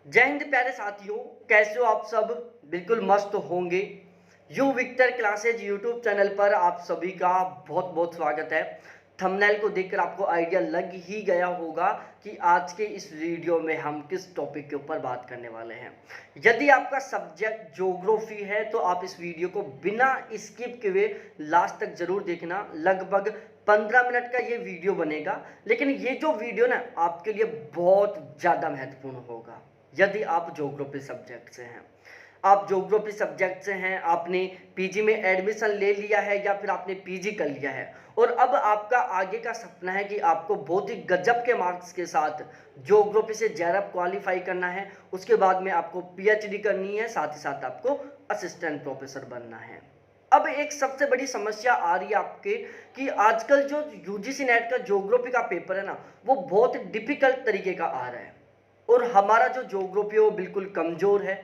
जय हिंद प्यारे साथियों, कैसे हो आप सब। बिल्कुल मस्त होंगे। U Victor classes YouTube channel पर आप सभी का बहुत बहुत स्वागत है। थंबनेल को देखकर आपको आइडिया लग ही गया होगा कि आज के इस वीडियो में हम किस टॉपिक के ऊपर बात करने वाले हैं। यदि आपका सब्जेक्ट ज्योग्राफी है तो आप इस वीडियो को बिना स्किप किए लास्ट तक जरूर देखना। लगभग 15 मिनट का ये वीडियो बनेगा, लेकिन ये जो वीडियो ना आपके लिए बहुत ज़्यादा महत्वपूर्ण होगा। यदि आप ज्योग्राफी सब्जेक्ट से हैं, आप ज्योग्राफी सब्जेक्ट से हैं, आपने पीजी में एडमिशन ले लिया है या फिर आपने पीजी कर लिया है और अब आपका आगे का सपना है कि आपको बहुत ही गजब के मार्क्स के साथ ज्योग्राफी से जेआरएफ क्वालिफाई करना है। उसके बाद में आपको पीएचडी करनी है, साथ ही साथ आपको असिस्टेंट प्रोफेसर बनना है। अब एक सबसे बड़ी समस्या आ रही है आपके कि आजकल जो यूजीसी नेट का ज्योग्राफी का पेपर है ना, वो बहुत डिफिकल्ट तरीके का आ रहा है और हमारा जो ज्योग्राफी है वो बिल्कुल कमज़ोर है।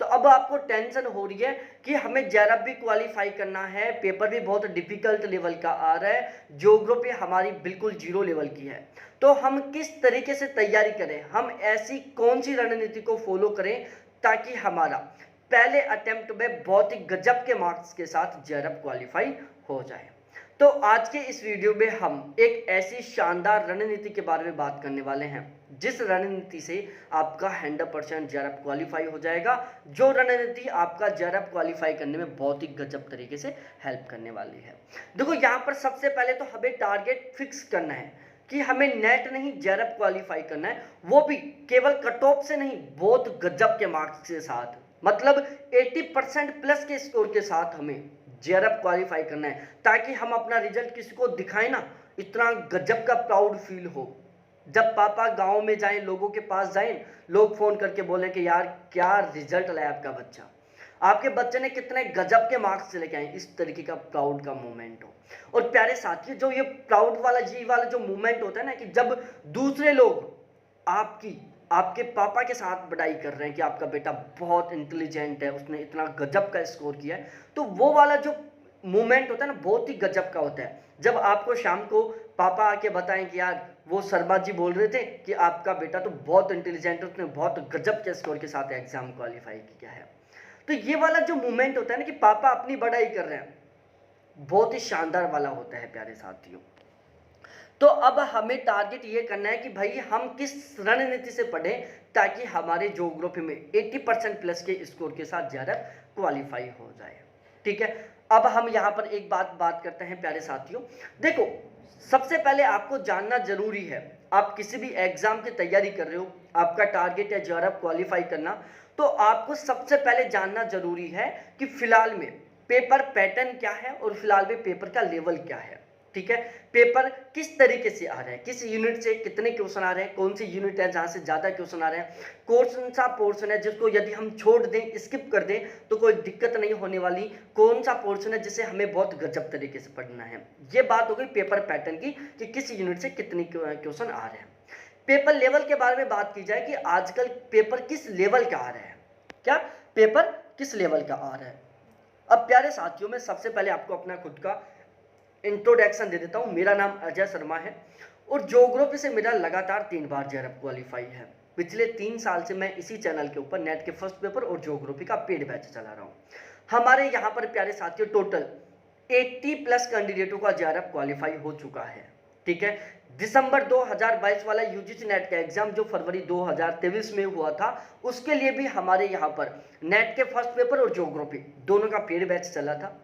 तो अब आपको टेंशन हो रही है कि हमें जेआरएफ भी क्वालिफाई करना है, पेपर भी बहुत डिफिकल्ट लेवल का आ रहा है, ज्योग्राफी हमारी बिल्कुल जीरो लेवल की है। तो हम किस तरीके से तैयारी करें, हम ऐसी कौन सी रणनीति को फॉलो करें ताकि हमारा पहले अटेम्प्ट में बहुत ही गजब के मार्क्स के साथ जेआरएफ क्वालिफाई हो जाए। तो आज के इस वीडियो में हम एक ऐसी शानदार रणनीति के बारे में बात करने वाले हैं जिस रणनीति से आपका 100% जेआरएफ क्वालिफाई हो जाएगा, जो रणनीति आपका जेआरएफ क्वालिफाई करने में बहुत ही गजब तरीके से हेल्प करने वाली है। देखो, यहाँ पर सबसे पहले तो हमें टारगेट फिक्स करना है कि हमें नेट नहीं जेआरएफ क्वालिफाई करना है, वो भी केवल कट ऑफ से नहीं, बहुत गजब के मार्क्स के साथ, मतलब 80% प्लस के स्कोर के साथ हमें जेआरएफ क्वालिफाई करना है ताकि हम अपना रिजल्ट किसी को दिखाएं ना, इतना गजब का प्राउड फील हो। जब पापा गांव में जाएं, लोगों के पास जाएं, लोग फोन करके बोलें कि यार क्या रिजल्ट लाया आपका बच्चा, आपके बच्चे ने कितने गजब के मार्क्स से लेके आए, इस तरीके का प्राउड का मोमेंट हो। और प्यारे साथियों, जो ये प्राउड वाला जी वाला जो मोमेंट होता है ना, कि जब दूसरे लोग आपकी आपके पापा के साथ बड़ाई कर रहे हैं कि आपका बेटा बहुत इंटेलिजेंट है, उसने इतना गजब का स्कोर किया है, तो वो वाला जो मोमेंट होता है ना, बहुत ही गजब का होता है। जब आपको शाम को पापा आके बताएं कि यार वो शर्मा जी बोल रहे थे कि आपका बेटा तो बहुत इंटेलिजेंट है, उसने बहुत गजब के स्कोर के साथ एग्जाम क्वालिफाई किया है। तो ये वाला जो मोमेंट होता है ना कि पापा अपनी बड़ाई कर रहे हैं, बहुत ही शानदार वाला होता है प्यारे साथियों। तो अब हमें टारगेट ये करना है कि भाई हम किस रणनीति से पढ़ें ताकि हमारे ज्योग्राफी में 80% प्लस के स्कोर के साथ जेआरएफ क्वालिफाई हो जाए। ठीक है, अब हम यहाँ पर एक बात करते हैं प्यारे साथियों। देखो, सबसे पहले आपको जानना जरूरी है, आप किसी भी एग्जाम की तैयारी कर रहे हो, आपका टारगेट है जेआरएफ क्वालिफाई करना, तो आपको सबसे पहले जानना जरूरी है कि फिलहाल में पेपर पैटर्न क्या है और फिलहाल में पेपर का लेवल क्या है। ठीक है, पेपर किस तरीके से आ रहा है, किस यूनिट से कितने क्वेश्चन आ रहे हैं, कौन सी यूनिट है जहां से ज्यादा क्वेश्चन आ रहे हैं, कौन सा पोर्शन है जिसको यदि हम छोड़ दें, स्किप कर दें तो कोई दिक्कत नहीं होने वाली, कौन सा पोर्शन है जिसे हमें बहुत गजब तरीके से पढ़ना है। ये बात हो गई पेपर पैटर्न की कि किस यूनिट से कितने क्वेश्चन आ रहे हैं। पेपर लेवल के बारे में बात की जाए कि आजकल पेपर किस लेवल का आ रहा है, क्या पेपर किस लेवल का आ रहा है। अब प्यारे साथियों, मैं सबसे पहले आपको अपना खुद का इंट्रोडक्शन दे देता हूँ। मेरा नाम अजय शर्मा है और ज्योग्राफी से मेरा लगातार 3 बार जेआरएफ क्वालिफाई है। पिछले 3 साल से मैं इसी चैनल के ऊपर नेट के फर्स्ट पेपर और ज्योग्राफी का पेड बैच चला रहा हूँ। हमारे यहाँ पर प्यारे साथियों टोटल 80 प्लस कैंडिडेटों का जेआरएफ क्वालिफाई हो चुका है। ठीक है, दिसंबर 2022 वाला यूजीसी नेट का एग्जाम जो फरवरी 2023 में हुआ था, उसके लिए भी हमारे यहाँ पर नेट के फर्स्ट पेपर और ज्योग्राफी दोनों का पेड बैच चला था।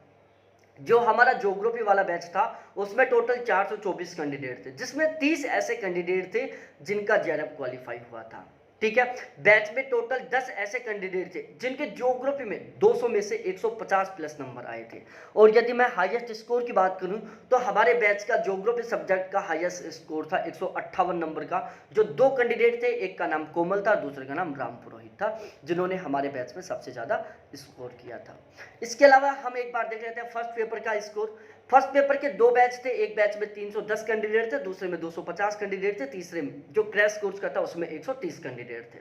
जो हमारा ज्योग्राफी वाला बैच था उसमें टोटल 424 कैंडिडेट थे, जिसमें 30 ऐसे कैंडिडेट थे जिनका जेआरएफ क्वालिफाई हुआ था। ठीक है, बैच में टोटल 10 ऐसे कैंडिडेट थे जिनके ज्योग्राफी में 200 में से 150 प्लस नंबर आए थे। और यदि मैं हाईएस्ट स्कोर की बात करूं तो हमारे बैच का ज्योग्राफी सब्जेक्ट का हाईएस्ट स्कोर था 158 नंबर का। जो 2 कैंडिडेट थे, एक का नाम कोमल था, दूसरे का नाम राम पुरोहित था, जिन्होंने हमारे बैच में सबसे ज़्यादा स्कोर किया था। इसके अलावा हम एक बार देख लेते हैं फर्स्ट पेपर का स्कोर। फर्स्ट पेपर के 2 बैच थे, एक बैच में 310 कैंडिडेट थे, दूसरे में 250 कैंडिडेट थे, तीसरे में जो क्रैश कोर्स का था उसमें 130 कैंडिडेट थे।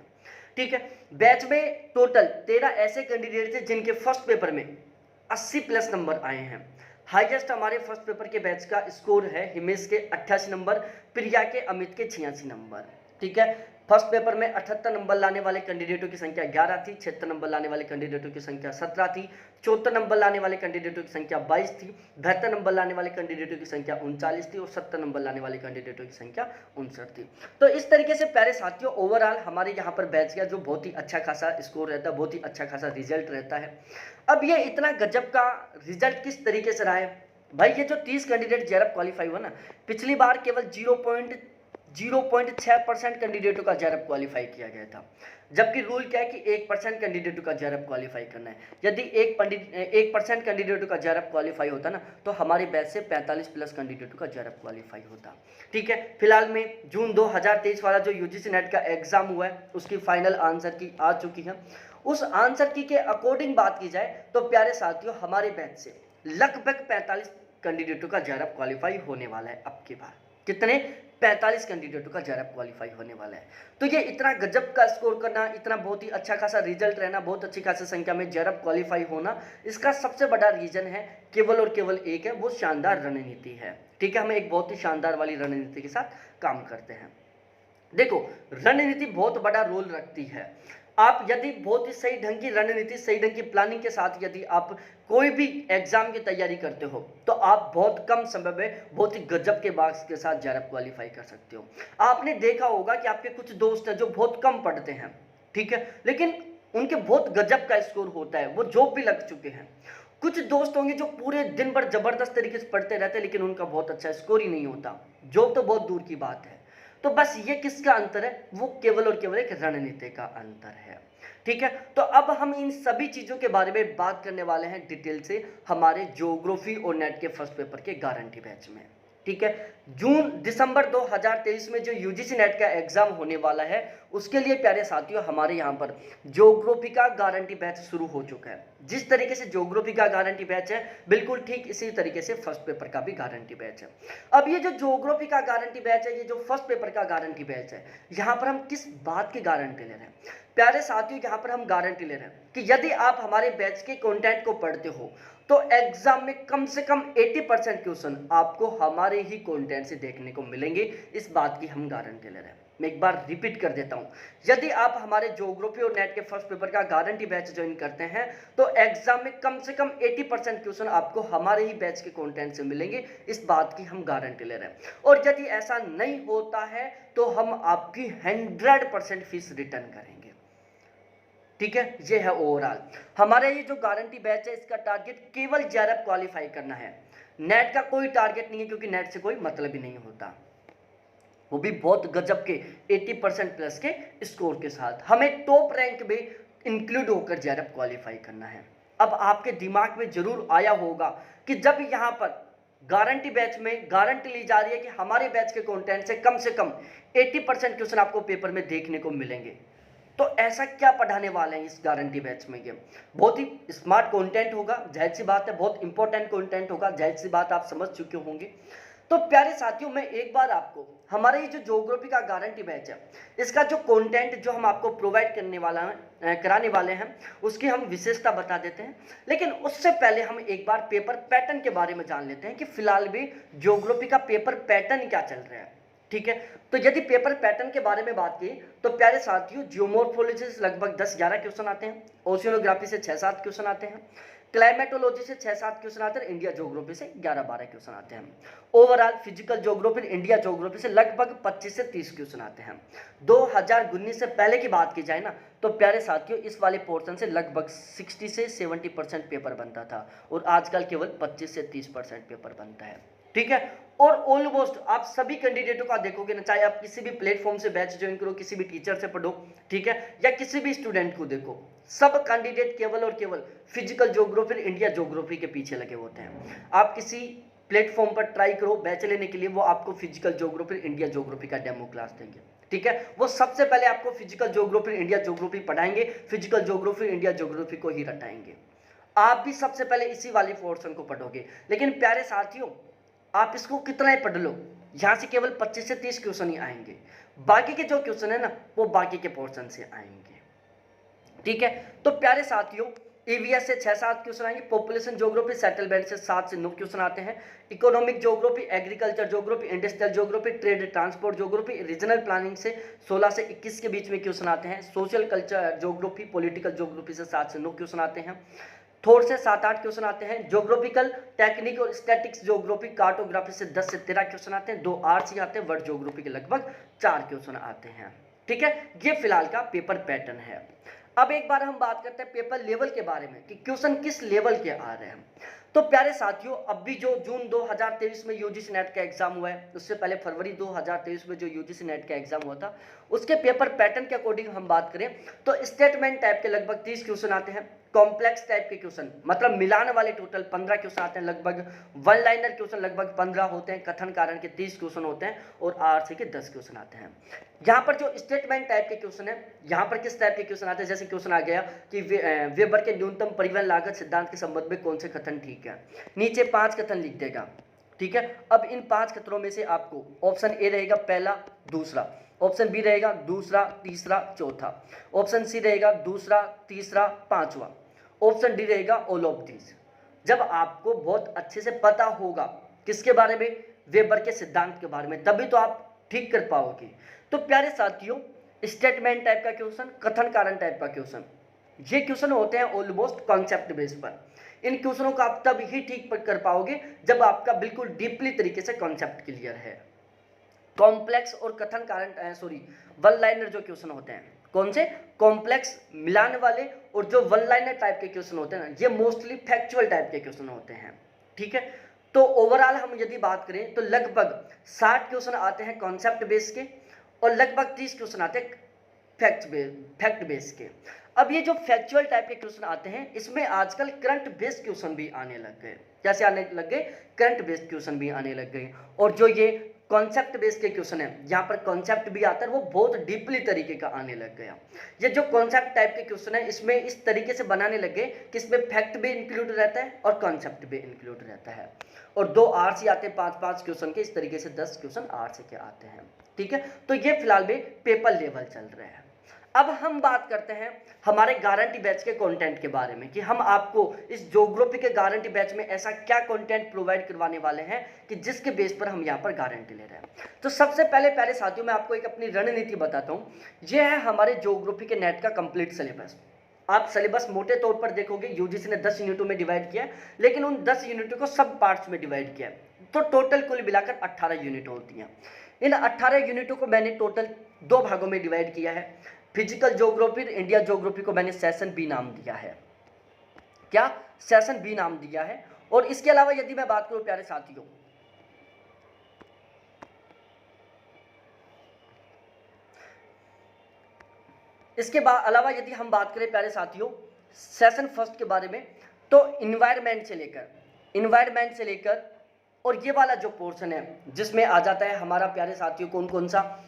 ठीक है, बैच में टोटल 13 ऐसे कैंडिडेट थे जिनके फर्स्ट पेपर में 80 प्लस नंबर आए हैं। हाईएस्ट हमारे फर्स्ट पेपर के बैच का स्कोर है हिमेश के 88 नंबर, प्रिया के अमित के 86 नंबर। ठीक है। फर्स्ट पेपर में 78 नंबर लाने वाले कैंडिडेटों की संख्या 11 थी, 76 नंबर लाने वाले कैंडिडेटों की संख्या 17 थी, 74 नंबर लाने वाले कैंडिडेटों की संख्या 22 थी, 72 नंबर लाने वाले कैंडिडेटों की संख्या 39 थी और 70 नंबर लाने वाले कैंडिडेटों की संख्या 59 थी। तो इस तरीके से प्यारे साथियों ओवरऑल हमारे यहाँ पर बैच का जो बहुत ही अच्छा खासा स्कोर रहता है, बहुत ही अच्छा खासा रिजल्ट रहता है। अब ये इतना गजब का रिजल्ट किस तरीके से रहा है भाई, ये जो 30 कैंडिडेट जेआरएफ क्वालिफाई हुआ ना, पिछली बार केवल 0.6% कैंडिडेटों का जेआरएफ क्वालिफाई किया गया था, जबकि रूल क्या है कि 1% कैंडिडेटों का जेआरएफ क्वालिफाई करना है। यदि 1% कैंडिडेटों का जेआरएफ क्वालिफाई होता ना, तो हमारे बैच से 45 प्लस कैंडिडेटों का जेआरएफ क्वालिफाई होता। ठीक है, फिलहाल में जून 2023 वाला जो यूजीसी नेट का एग्जाम हुआ है उसकी फाइनल आंसर की आ चुकी है। उस आंसर की के अकॉर्डिंग बात की जाए तो प्यारे साथियों हमारे बैच से लगभग 45 कैंडिडेटों का जेआरएफ क्वालिफाई होने वाला है। अब की बार कितने, 45 कैंडिडेटों का जेआरएफ क्वालिफाई होने वाला है। तो ये इतना गजब का स्कोर करना, इतना बहुत ही अच्छा खासा रिजल्ट रहना, बहुत अच्छी खासी संख्या में जेआरएफ क्वालिफाई होना, इसका सबसे बड़ा रीजन है केवल और केवल एक है, वो शानदार रणनीति है। ठीक है, हम एक बहुत ही शानदार वाली रणनीति के साथ काम करते हैं। देखो, रणनीति बहुत बड़ा रोल रखती है। आप यदि बहुत ही सही ढंग की रणनीति, सही ढंग की प्लानिंग के साथ यदि आप कोई भी एग्जाम की तैयारी करते हो तो आप बहुत कम समय में बहुत ही गजब के मार्क्स के साथ जेआरएफ क्वालिफाई कर सकते हो। आपने देखा होगा कि आपके कुछ दोस्त हैं जो बहुत कम पढ़ते हैं, ठीक है, लेकिन उनके बहुत गजब का स्कोर होता है, वो जॉब भी लग चुके हैं। कुछ दोस्त होंगे जो पूरे दिन भर जबरदस्त तरीके से पढ़ते रहते हैं लेकिन उनका बहुत अच्छा स्कोर ही नहीं होता, जॉब तो बहुत दूर की बात है। तो बस ये किसका अंतर है, वो केवल और केवल एक रणनीति का अंतर है। ठीक है, तो अब हम इन सभी चीजों के बारे में बात करने वाले हैं डिटेल से हमारे ज्योग्राफी और नेट के फर्स्ट पेपर के गारंटी बैच में। ठीक है, दिसंबर 2023 में जो यूजीसी नेट का एग्जाम होने वाला है उसके लिए प्यारे साथियों हमारे यहाँ पर ज्योग्राफी का गारंटी बैच शुरू हो चुका है। जिस तरीके से ज्योग्राफी का गारंटी बैच है बिल्कुल ठीक इसी तरीके से फर्स्ट पेपर का भी गारंटी बैच है। अब ये जो ज्योग्राफी का गारंटी बैच है, ये जो फर्स्ट पेपर का गारंटी बैच है, यहाँ पर हम किस बात की गारंटी ले रहे हैं प्यारे साथियों, यहाँ पर हम गारंटी ले रहे हैं कि यदि आप हमारे बैच के कंटेंट को पढ़ते हो तो एग्जाम में कम से कम 80% क्वेश्चन आपको हमारे ही कंटेंट से देखने को मिलेंगे। इस बात की हम गारंटी ले रहे हैं। मैं एक बार रिपीट कर देता हूं, यदि आप हमारे ज्योग्राफी और नेट के फर्स्ट पेपर का गारंटी बैच ज्वाइन करते हैं तो एग्जाम में कम से कम 80% क्वेश्चन आपको हमारे ही बैच के कंटेंट से मिलेंगे। इस बात की हम गारंटी ले रहे हैं। और यदि ऐसा नहीं होता है तो हम आपकी 100% फीस रिटर्न करेंगे। ठीक है, ये है ओवरऑल हमारे ये जो गारंटी बैच है, इसका टारगेट केवल जेआरएफ क्वालिफाई करना है। नेट का कोई टारगेट नहीं है क्योंकि नेट से कोई मतलब ही नहीं होता, वो भी बहुत गजब के 80% प्लस के स्कोर के साथ। हमें टॉप रैंक में इंक्लूड होकर जेआरएफ क्वालिफाई करना है। अब आपके दिमाग में जरूर आया होगा कि जब यहाँ पर गारंटी बैच में गारंटी ली जा रही है कि हमारे बैच के कंटेंट से कम 80% क्वेश्चन आपको पेपर में देखने को मिलेंगे, तो ऐसा क्या पढ़ाने वाले हैं इस गारंटी बैच में। ये बहुत ही स्मार्ट कंटेंट होगा, जाहिर सी बात है, बहुत इंपॉर्टेंट कंटेंट होगा, जाहिर सी बात आप समझ चुके होंगे। तो प्यारे साथियों मैं एक बार आपको हमारे ये जो ज्योग्राफी का गारंटी बैच है, इसका जो कंटेंट जो हम आपको प्रोवाइड करने वाला है, कराने वाले हैं, उसकी हम विशेषता बता देते हैं। लेकिन उससे पहले हम एक बार पेपर पैटर्न के बारे में जान लेते हैं कि फिलहाल भी ज्योग्राफी का पेपर पैटर्न क्या चल रहा है। ठीक है, तो यदि पेपर पैटर्न के बारे में बात की तो प्यारे साथियों जियोमॉर्फोलॉजी से लगभग 10-11 क्वेश्चन आते हैं, ओशियोनोग्राफी से 6-7 क्वेश्चन आते हैं, क्लाइमेटोलॉजी से 6-7 क्वेश्चन आते हैं, इंडिया ज्योग्राफी से 11-12 क्वेश्चन आते हैं। Overall physical geography India geography से लगभग 25 से 30 क्वेश्चन आते हैं। 2019 से पहले की बात की जाए ना तो प्यारे साथियों इस वाले पोर्शन से लगभग 60 से 70% पेपर बनता था और आजकल केवल 25 से 30% पेपर बनता है। ठीक है, और ऑलमोस्ट आप सभी कैंडिडेटों का देखोगे ना, चाहे आप किसी भी प्लेटफॉर्म से बैच ज्वाइन करो, किसी भी टीचर से पढ़ो, ठीक है, या किसी भी स्टूडेंट को देखो, सब कैंडिडेट केवल और केवल फिजिकल ज्योग्राफी इंडिया ज्योग्राफी के पीछे लगे होते हैं। आप किसी प्लेटफॉर्म पर ट्राई करो बैच लेने के लिए, वो आपको फिजिकल ज्योग्राफी इंडिया ज्योग्राफी का डेमो क्लास देंगे। ठीक है, वो सबसे पहले आपको फिजिकल ज्योग्राफी इंडिया ज्योग्राफी पढ़ाएंगे, फिजिकल ज्योग्राफी इंडिया ज्योग्राफी को ही रटाएंगे। आप भी सबसे पहले इसी वाले पोर्शन को पढ़ोगे। लेकिन प्यारे साथियों आप इसको कितना ही पढ़ लो, यहाँ से केवल 25 से 30 क्वेश्चन ही आएंगे, बाकी के जो क्वेश्चन है ना वो बाकी के पोर्शन से आएंगे। ठीक है, तो प्यारे साथियों ईवीएस से 6-7 क्वेश्चन आएंगे, पॉपुलेशन ज्योग्राफी सेटलमेंट से 7 से 9 क्वेश्चन आते हैं, economic geography, agriculture geography, industrial geography, trade transport geography, regional planning से 16 से 21 के बीच में क्वेश्चन आते हैं, social culture geography, political geography से 7 से 9 क्वेश्चन आते हैं, थोड़ से 7-8 क्वेश्चन आते हैं, ज्योग्राफिकल टेक्निक और स्टैटिक्स ज्योग्राफी कार्टोग्राफी से 10 से 13 क्वेश्चन आते हैं, 2 आरसी आते हैं, वर्ड ज्योग्राफी के लगभग 4 क्वेश्चन आते हैं। ठीक है, ये फिलहाल का पेपर पैटर्न है। अब एक बार हम बात करते हैं पेपर लेवल के बारे में कि क्वेश्चन किस लेवल के आ रहे हैं। तो प्यारे साथियों, अब भी जो जून 2023 में यूजीसी नेट का एग्जाम हुआ है, उससे पहले फरवरी 2023 में जो यूजीसी नेट का एग्जाम हुआ था, उसके पेपर पैटर्न के अकॉर्डिंग हम बात करें तो स्टेटमेंट टाइप के लगभग 30 क्वेश्चन आते हैं, कॉम्प्लेक्स टाइप के क्वेश्चन मतलब मिलाने वाले टोटल 15 क्वेश्चन आते हैं, लगभग वन लाइनर क्वेश्चन लगभग 15 होते हैं, कथन कारण के 30 क्वेश्चन होते हैं और आरसी के 10 क्वेश्चन आते हैं। यहाँ पर जो स्टेटमेंट टाइप के क्वेश्चन है, यहाँ पर किस टाइप के क्वेश्चन आते हैं, जैसे क्वेश्चन आ गया कि वेबर के न्यूनतम परिवहन लागत सिद्धांत के संबंध में कौन से कथन ठीक है, नीचे 5 कथन लिख देगा। ठीक है, अब इन 5 कथनों में से आपको ऑप्शन ए रहेगा पहला, दूसरा, ऑप्शन बी रहेगा दूसरा, तीसरा, चौथा, ऑप्शन सी रहेगा दूसरा, तीसरा, पांचवा, ऑप्शन डी रहेगा ऑल ऑफ दीज। जब आपको बहुत अच्छे से पता होगा किसके बारे में, वेबर के सिद्धांत के बारे में, तभी तो आप ठीक कर पाओगे। तो प्यारे साथियों, स्टेटमेंट टाइप का क्वेश्चन, कथन कारण टाइप का क्वेश्चन, ये क्वेश्चन होते हैं ऑलमोस्ट कॉन्सेप्ट बेस पर। इन क्वेश्चनों को आप तब ही ठीक कर पाओगे जब आपका बिल्कुल डीपली तरीके से कॉन्सेप्ट क्लियर है। कॉम्प्लेक्स और कथन कारण वन लाइनर जो क्वेश्चन होते हैं, कौन से, कॉम्प्लेक्स मिलाने वाले और जो वन लाइनर टाइप के क्वेश्चन होते हैं ना, ये मोस्टली फैक्चुअल टाइप के क्वेश्चन होते हैं। ठीक है, तो ओवरऑल हम यदि बात करें तो लगभग 60 क्वेश्चन आते हैं कॉन्सेप्ट बेस के और लगभग 30 क्वेश्चन आते हैं फैक्ट बेस के। अब ये जो फैक्चुअल टाइप के क्वेश्चन आते हैं, इसमें आजकल करंट बेस्ड क्वेश्चन भी आने लग गए। कैसे आने लग गए, करंट बेस्ड क्वेश्चन भी आने लग गए। और जो ये कॉन्सेप्ट बेस्ड के क्वेश्चन है, यहाँ पर कॉन्सेप्ट भी आता है, वो बहुत डीपली तरीके का आने लग गया। ये जो कॉन्सेप्ट टाइप के क्वेश्चन है, इसमें इस तरीके से बनाने लग गए कि इसमें फैक्ट भी इंक्लूड रहता है और कॉन्सेप्ट भी इंक्लूड रहता है। और 2 आरसी आते हैं 5-5 क्वेश्चन के, इस तरीके से 10 क्वेश्चन आरसी के आते हैं। ठीक है, तो ये फिलहाल भी पेपर लेवल चल रहे हैं। अब हम बात करते हैं हमारे गारंटी बैच के कंटेंट के बारे में कि हम आपको इस ज्योग्राफी के गारंटी बैच में ऐसा क्या कंटेंट प्रोवाइड करवाने वाले हैं कि जिसके बेस पर हम यहाँ पर गारंटी ले रहे हैं। तो सबसे पहले प्यारे साथियों, मैं आपको एक अपनी रणनीति बताता हूँ। यह है हमारे ज्योग्राफी के नेट का कंप्लीट सिलेबस। आप सिलेबस मोटे तौर पर देखोगे यूजीसी ने 10 यूनिटों में डिवाइड किया है, लेकिन उन 10 यूनिटों को सब पार्ट्स में डिवाइड किया है। तो टोटल कुल मिलाकर 18 यूनिट होती हैं। इन 18 यूनिटों को मैंने टोटल 2 भागों में डिवाइड किया है। फिजिकल ज्योग्राफी, इंडिया ज्योग्राफी को मैंने सेशन बी नाम दिया है। क्या, सेशन बी नाम दिया है। और इसके अलावा यदि मैं बात करूं प्यारे साथियों, इसके अलावा यदि हम बात करें प्यारे साथियों सेशन फर्स्ट के बारे में, तो इन्वायरमेंट से लेकर और ये वाला जो पोर्शन है जिसमें आ जाता है हमारा प्यारे साथियों कौन कौन सा,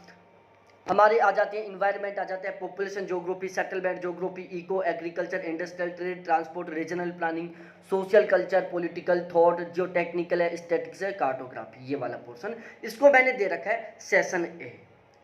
हमारे आ जाते हैं इन्वायरमेंट, आ जाता है population geography, settlement geography, eco, agriculture, industrial, trade, transport, regional planning, social culture, political thought, जो टेक्निकल है, स्टैटिक्स है, कार्टोग्राफी, ये वाला पोर्शन इसको मैंने दे रखा है सेशन ए।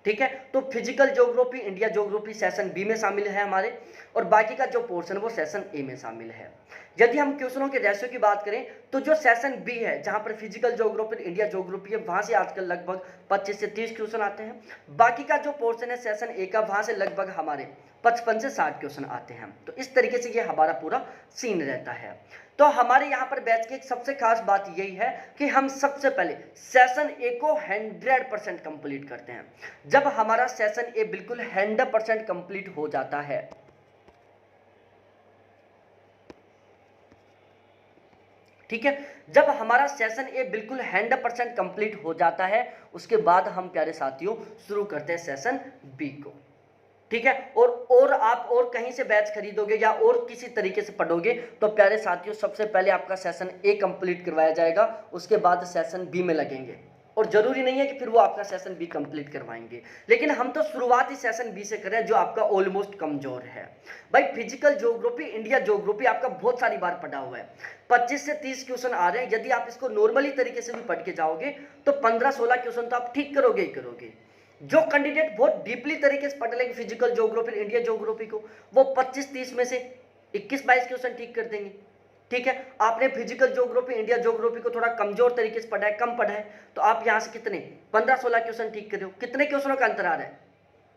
ठीक है, तो physical geography, India geography section B में शामिल है हमारे, और बाकी का जो पोर्शन वो सेशन ए में शामिल है। यदि हम क्वेश्चनों के रेशियो की बात करें तो जो सेशन बी है जहां पर फिजिकल ज्योग्राफी, इंडिया ज्योग्राफी है, वहां से आजकल लगभग 25 से 30 क्वेश्चन आते हैं। बाकी का जो पोर्शन है सेशन ए का, वहां से लगभग हमारे 55 से 60 क्वेश्चन आते हैं। तो इस तरीके से ये हमारा पूरा सीन रहता है। तो हमारे यहाँ पर बैच की एक सबसे खास बात यही है कि हम सबसे पहले सेशन ए को 100% कंप्लीट करते हैं। जब हमारा सेशन ए बिल्कुल 100% कंप्लीट हो जाता है, ठीक है, जब हमारा सेशन ए बिल्कुल 100% कंप्लीट हो जाता है, उसके बाद हम प्यारे साथियों शुरू करते हैं सेशन बी को। ठीक है, और आप और कहीं से बैच खरीदोगे या और किसी तरीके से पढ़ोगे तो प्यारे साथियों सबसे पहले आपका सेशन ए कंप्लीट करवाया जाएगा, उसके बाद सेशन बी में लगेंगे। और जरूरी नहीं है कि फिर वो आपका सेशन बी कंप्लीट करवाएंगे, लेकिन हम तो शुरुआत ही सेशन बी से करें जो आपका ऑलमोस्ट कमजोर है। भाई फिजिकल ज्योग्राफी, इंडिया ज्योग्राफी आपका बहुत सारी बार पढ़ा हुआ है, 25 से 30 क्वेश्चन आ रहे हैं। यदि आप इसको नॉर्मली तरीके से भी पढ़ के जाओगे तो 15-16 क्वेश्चन तो आप ठीक करोगे ही करोगे। जो कैंडिडेट बहुत डीपली तरीके से पढ़ लेंगे फिजिकल ज्योग्राफी, इंडिया ज्योग्राफी को, वो 25-30 में से 21-22 क्वेश्चन ठीक कर देंगे। ठीक है, आपने फिजिकल ज्योग्राफी, इंडिया ज्योग्राफी को थोड़ा कमजोर तरीके से पढ़ा है, कम पढ़ा है, तो आप यहाँ से कितने 15-16 क्वेश्चन ठीक कर रहे हो। कितने क्वेश्चनों का अंतर आ रहा है?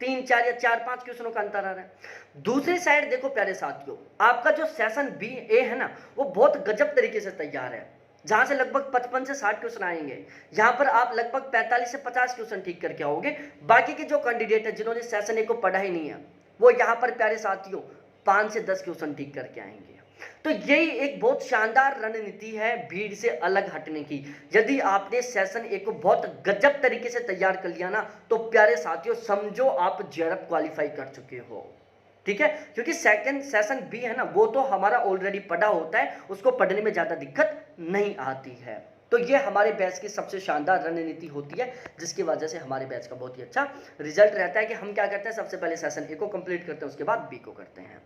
3-4 या 4-5 क्वेश्चनों का अंतर आ रहा है। दूसरी साइड देखो प्यारे साथियों, आपका जो सेशन बी ए है ना, वो बहुत गजब तरीके से तैयार है, जहां से लगभग 55 से 60 क्वेश्चन आएंगे। यहां पर आप लगभग 45 से 50 क्वेश्चन ठीक करके आओगे। बाकी के जो कैंडिडेट है जिन्होंने सेशन ए को पढ़ा ही नहीं है, वो यहां पर प्यारे साथियों 5 से 10 क्वेश्चन ठीक करके आएंगे। तो यही एक बहुत शानदार रणनीति है भीड़ से अलग हटने की। यदि आपने सेशन ए को बहुत गजब तरीके से तैयार कर लिया ना, तो प्यारे साथियों समझो आप जेआरएफ क्वालिफाई कर चुके हो। ठीक है, क्योंकि सेकंड सेशन बी है ना, वो तो हमारा ऑलरेडी पढ़ा होता है, उसको पढ़ने में ज्यादा दिक्कत नहीं आती है। तो ये हमारे बैच की सबसे शानदार रणनीति होती है, जिसकी वजह से हमारे बैच का बहुत ही अच्छा रिजल्ट रहता है कि हम क्या करते हैं, सबसे पहले सेशन ए को कंप्लीट करते हैं, उसके बाद बी को करते हैं।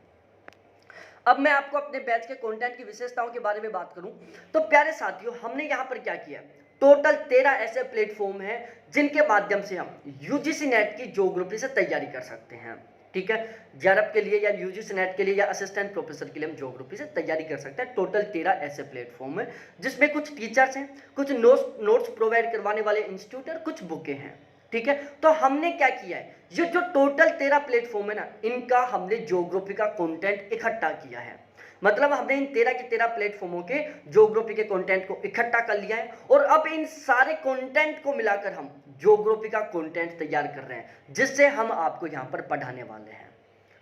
अब मैं आपको अपने बैच के कंटेंट की विशेषताओं के बारे में बात करूं, तो प्यारे साथियों हमने यहां पर क्या किया, टोटल 13 ऐसे प्लेटफॉर्म हैं जिनके माध्यम से हम यूजीसी नेट की ज्योग्राफी से तैयारी कर सकते हैं। ठीक है, जेआरएफ के लिए या यूजीसी नेट के लिए या असिस्टेंट प्रोफेसर के लिए हम ज्योग्राफी से तैयारी कर सकते हैं। टोटल 13 ऐसे प्लेटफॉर्म है, जिसमें कुछ टीचर्स हैं, कुछ नोट्स प्रोवाइड करवाने वाले इंस्टीट्यूट और कुछ बुकें हैं। ठीक है, तो हमने क्या किया है, ये जो टोटल 13 प्लेटफॉर्म है ना, इनका हमने ज्योग्राफी का कंटेंट इकट्ठा किया है। मतलब हमने इन 13 के 13 प्लेटफॉर्मों के ज्योग्राफी के कंटेंट को इकट्ठा कर लिया है, और अब इन सारे कंटेंट को मिलाकर हम ज्योग्राफी का कंटेंट तैयार कर रहे हैं, जिससे हम आपको यहाँ पर पढ़ाने वाले हैं।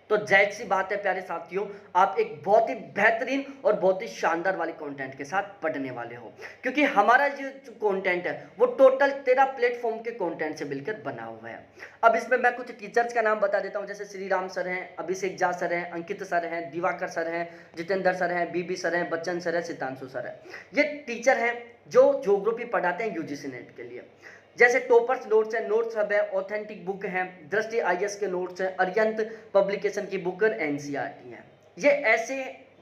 तो जाहिर सी बात है प्यारे साथियों, आप एक बहुत ही बेहतरीन और बहुत ही शानदार वाले कंटेंट के साथ पढ़ने वाले हो, क्योंकि हमारा जो कंटेंट है वो टोटल 13 प्लेटफॉर्म के कंटेंट से मिलकर बना हुआ है। अब इसमें मैं कुछ टीचर्स का नाम बता देता हूं, जैसे श्री राम सर हैं, अभिषेक झा सर हैं, अंकित सर हैं, दिवाकर सर हैं, जितेंद्र सर हैं, बीबी सर हैं, बच्चन सर है, सितांशु सर है। ये टीचर हैं जो ज्योग्राफी पढ़ाते हैं यूजीसी नेट के लिए। जैसे टॉपर्स नोट्स है, नोट्स हब है, ऑथेंटिक बुक है, दृष्टि आईएएस के नोट्स है, अरियंत पब्लिकेशन की बुक और एनसीईआरटी है। ये ऐसे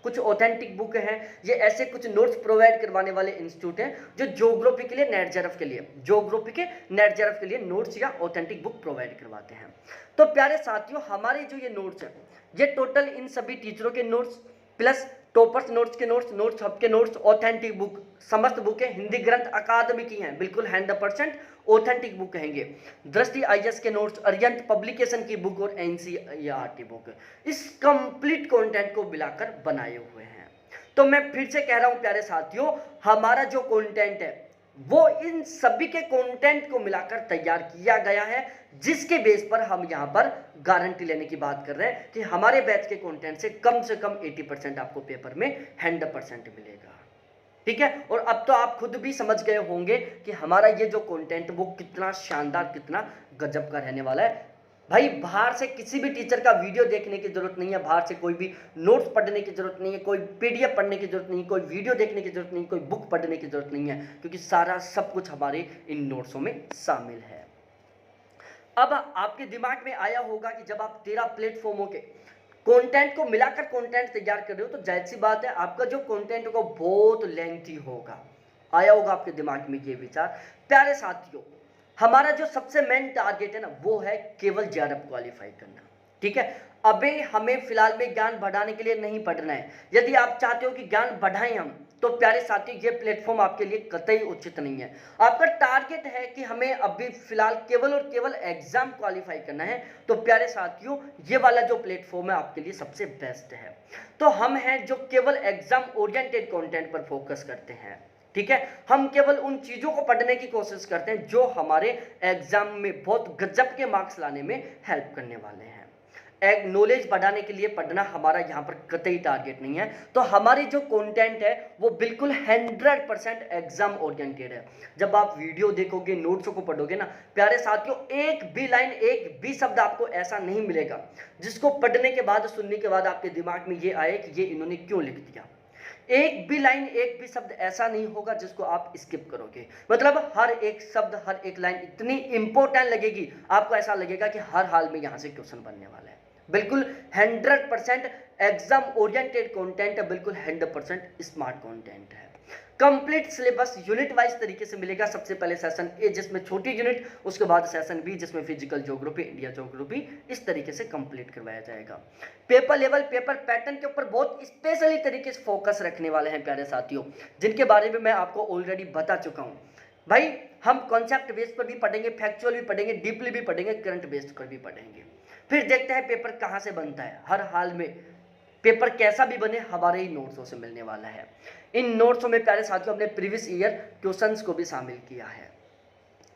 कुछ ऑथेंटिक बुक हैं, ये ऐसे कुछ नोट्स प्रोवाइड करवाने वाले इंस्टीट्यूट हैं जो ज्योग्राफी के लिए, नेट जेआरएफ के लिए, ज्योग्राफी के नेट जेआरएफ के लिए नोट्स या ऑथेंटिक बुक प्रोवाइड करवाते हैं। तो प्यारे साथियों हमारे जो ये नोट्स हैं, ये टोटल इन सभी टीचरों के नोट्स प्लस टॉपर्स नोट्स के नोट्स, नोट्स हब के नोट्स, ऑथेंटिक बुक, समस्त बुकें हिंदी ग्रंथ अकादमी की हैं, बिल्कुल 100% ऑथेंटिक बुक कहेंगे। दृष्टि आईएएस के नोट्स, अरियंत पब्लिकेशन की बुक और एनसीईआरटी बुक, इस कंप्लीट कंटेंट को मिलाकर बनाए हुए हैं। तो मैं फिर से कह रहा हूं प्यारे साथियों, हमारा जो कंटेंट है वो इन सभी के कंटेंट को मिलाकर तैयार किया गया है, जिसके बेस पर हम यहां पर गारंटी लेने की बात कर रहे हैं कि हमारे बैच के कंटेंट से कम 80% आपको पेपर में 100% मिलेगा। ठीक है, और अब तो आप खुद भी समझ गए होंगे कि हमारा ये जो कंटेंट वो कितना शानदार, कितना गजब का रहने वाला है। भाई बाहर से किसी भी टीचर का वीडियो देखने की जरूरत नहीं है, बाहर से कोई भी नोट्स पढ़ने की जरूरत नहीं है, कोई पीडीएफ पढ़ने की जरूरत नहीं है, कोई वीडियो देखने की जरूरत नहीं है, कोई बुक पढ़ने की जरूरत नहीं है, क्योंकि सारा सब कुछ हमारे इन नोट्सों में शामिल है। अब आपके दिमाग में आया होगा कि जब आप 13 प्लेटफॉर्मों के कंटेंट को मिलाकर कंटेंट तैयार कर रहे हो, तो जाहिर सी बात है आपका जो कंटेंट होगा बहुत लेंथी होगा। आया होगा आपके दिमाग में ये विचार। प्यारे साथियों, हमारा जो सबसे मेन टारगेट है ना, वो है केवल जेआरएफ क्वालिफाई करना। ठीक है, अभी हमें फिलहाल में ज्ञान बढ़ाने के लिए नहीं पढ़ना है। यदि आप चाहते हो कि ज्ञान बढ़ाएं हम, तो प्यारे साथियों ये प्लेटफॉर्म आपके लिए कतई उचित नहीं है। आपका टारगेट है कि हमें अभी फिलहाल केवल और केवल एग्जाम क्वालिफाई करना है, तो प्यारे साथियों ये वाला जो प्लेटफॉर्म है आपके लिए सबसे बेस्ट है। तो हम हैं जो केवल एग्जाम ओरिएंटेड कंटेंट पर फोकस करते हैं। ठीक है, हम केवल उन चीजों को पढ़ने की कोशिश करते हैं जो हमारे एग्जाम में बहुत गजब के मार्क्स लाने में हेल्प करने वाले हैं। एक नॉलेज बढ़ाने के लिए पढ़ना हमारा यहाँ पर कतई टारगेट नहीं है। तो हमारी जो कंटेंट है वो बिल्कुल 100% एग्जाम ओरिएंटेड है। जब आप वीडियो देखोगे, नोट्सों को पढ़ोगे ना, प्यारे साथियों एक भी लाइन, एक भी शब्द आपको ऐसा नहीं मिलेगा जिसको पढ़ने के बाद, सुनने के बाद आपके दिमाग में ये आए कि ये इन्होंने क्यों लिख दिया। एक भी लाइन, एक भी शब्द ऐसा नहीं होगा जिसको आप स्किप करोगे। मतलब हर एक शब्द, हर एक लाइन इतनी इंपॉर्टेंट लगेगी, आपको ऐसा लगेगा कि हर हाल में यहां से क्वेश्चन बनने वाला है। बिल्कुल 100% एग्जाम ओरिएंटेड कंटेंट है, बिल्कुल 100% स्मार्ट कंटेंट है। कंप्लीट सिलेबस यूनिट वाइज तरीके से मिलेगा। सबसे पहले सेशन ए जिसमें छोटी यूनिट, उसके बाद सेशन बी जिसमें फिजिकल ज्योग्राफी, इंडिया ज्योग्राफी, इस तरीके से कंप्लीट करवाया जाएगा। पेपर लेवल, पेपर पैटर्न के ऊपर बहुत स्पेशली तरीके से फोकस रखने वाले हैं प्यारे साथियों, जिनके बारे में मैं आपको ऑलरेडी बता चुका हूँ। भाई हम कॉन्सेप्ट बेस पर भी पढ़ेंगे, फैक्चुअल भी पढ़ेंगे, डीपली भी पढ़ेंगे, करंट बेस्ड पर भी पढ़ेंगे। फिर देखते हैं पेपर कहाँ से बनता है। हर हाल में पेपर कैसा भी बने हमारे ही नोट्सों से मिलने वाला है। इन नोट्सों में प्यारे साथियों हमने प्रीवियस ईयर क्वेश्चंस को भी शामिल किया है।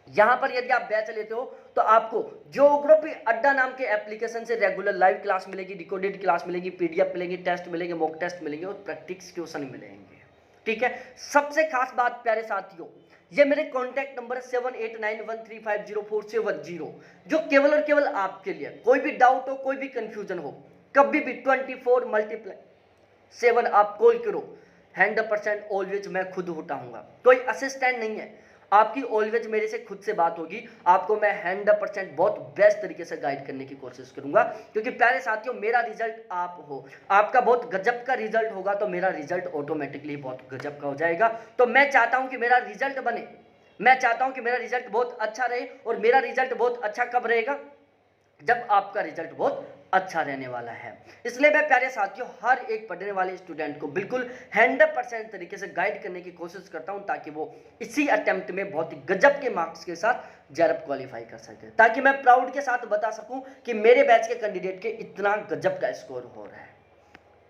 यहां पर यदि आप बैच लेते हो तो आपको ज्योग्राफी अड्डा नाम के एप्लीकेशन से रेगुलर लाइव क्लास मिलेगी, रिकॉर्डेड क्लास मिलेगी, पीडीएफ मिलेगी, टेस्ट मिलेंगे, मॉक टेस्ट मिलेंगे और प्रैक्टिस क्वेश्चन मिलेंगे। ठीक है, सबसे खास बात प्यारे साथियों, ये मेरे कॉन्टैक्ट नंबर 7891350470, जो केवल और केवल आपके लिए, कोई भी डाउट हो, कोई भी कंफ्यूजन हो, कभी भी 24x7 आप कॉल करो। 100% ऑलवेज मैं खुद उठाऊंगा, कोई असिस्टेंट नहीं है, आपकी ऑलवेज मेरे से खुद से बात होगी। आपको मैं 100% बहुत बेस्ट तरीके से गाइड करने की कोशिश करूंगा, क्योंकि प्यारे साथियों मेरा रिजल्ट आप हो, आपका बहुत गजब का रिजल्ट होगा तो मेरा रिजल्ट ऑटोमेटिकली बहुत गजब का हो जाएगा। तो मैं चाहता हूं कि मेरा रिजल्ट बने, मैं चाहता हूं कि मेरा रिजल्ट बहुत अच्छा रहे। और मेरा रिजल्ट बहुत अच्छा कब रहेगा? जब आपका रिजल्ट बहुत अच्छा रहने वाला है। इसलिए मैं प्यारे साथियों हर एक पढ़ने वाले स्टूडेंट को बिल्कुल 100% तरीके से गाइड करने की कोशिश करता हूं, ताकि वो इसी अटेम्प्ट में बहुत ही गजब के मार्क्स के साथ जेआरएफ क्वालिफाई कर सके, ताकि मैं प्राउड के साथ बता सकूं कि मेरे बैच के कैंडिडेट के इतना गजब का स्कोर हो रहा है।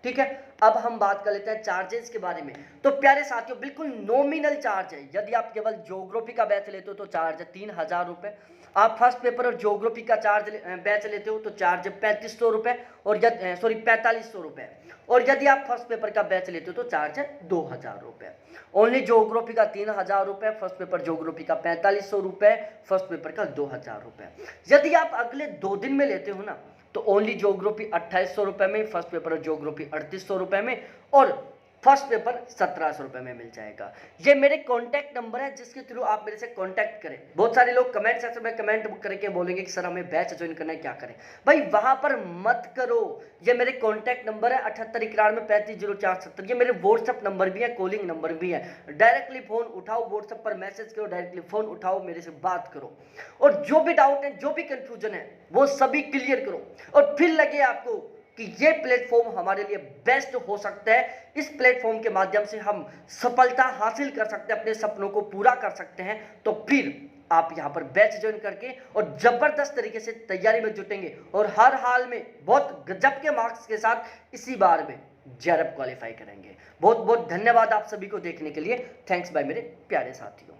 ठीक है, अब हम बात कर लेते हैं चार्जेस के बारे में। तो प्यारे साथियों बिल्कुल नॉमिनल चार्ज है। यदि आप केवल ज्योग्राफी का बैच लेते हो तो चार्ज है 3000 रुपये। आप फर्स्ट पेपर और ज्योग्राफी का चार्ज बैच लेते हो तो चार्ज 3500 रुपये और 4500 रुपये। और यदि आप फर्स्ट पेपर का बैच लेते हो तो चार्ज है 2000 रुपये। ओनली ज्योग्राफी का 3000 रुपये, फर्स्ट पेपर ज्योग्राफी का 4500 रुपये, फर्स्ट पेपर का 2000 रुपये। यदि आप अगले 2 दिन में लेते हो ना तो ओनली ज्योग्राफी 2800 रुपये में, फर्स्ट पेपर ज्योग्राफी 3800 रुपये में और फर्स्ट पेपर 1700 रुपये में मिल जाएगा। ये मेरे कॉन्टैक्ट नंबर है जिसके थ्रू आप मेरे से कॉन्टैक्ट करें। बहुत सारे लोग कमेंट सेक्शन में कमेंट करके बोलेंगे कि सर हमें बैच ज्वाइन करना है, क्या करें? भाई वहां पर मत करो। ये मेरे कॉन्टैक्ट नंबर है 7891350470। ये मेरे व्हाट्सएप नंबर भी है, कॉलिंग नंबर भी है। डायरेक्टली फोन उठाओ, व्हाट्सएप पर मैसेज करो, डायरेक्टली फोन उठाओ, मेरे से बात करो और जो भी डाउट है, जो भी कंफ्यूजन है वो सभी क्लियर करो। और फिर लगे आपको कि ये प्लेटफॉर्म हमारे लिए बेस्ट हो सकता है, इस प्लेटफॉर्म के माध्यम से हम सफलता हासिल कर सकते हैं, अपने सपनों को पूरा कर सकते हैं, तो फिर आप यहाँ पर बैच ज्वाइन करके और जबरदस्त तरीके से तैयारी में जुटेंगे और हर हाल में बहुत गजब के मार्क्स के साथ इसी बार में जेआरएफ क्वालिफाई करेंगे। बहुत बहुत धन्यवाद आप सभी को देखने के लिए। थैंक्स बाय मेरे प्यारे साथियों।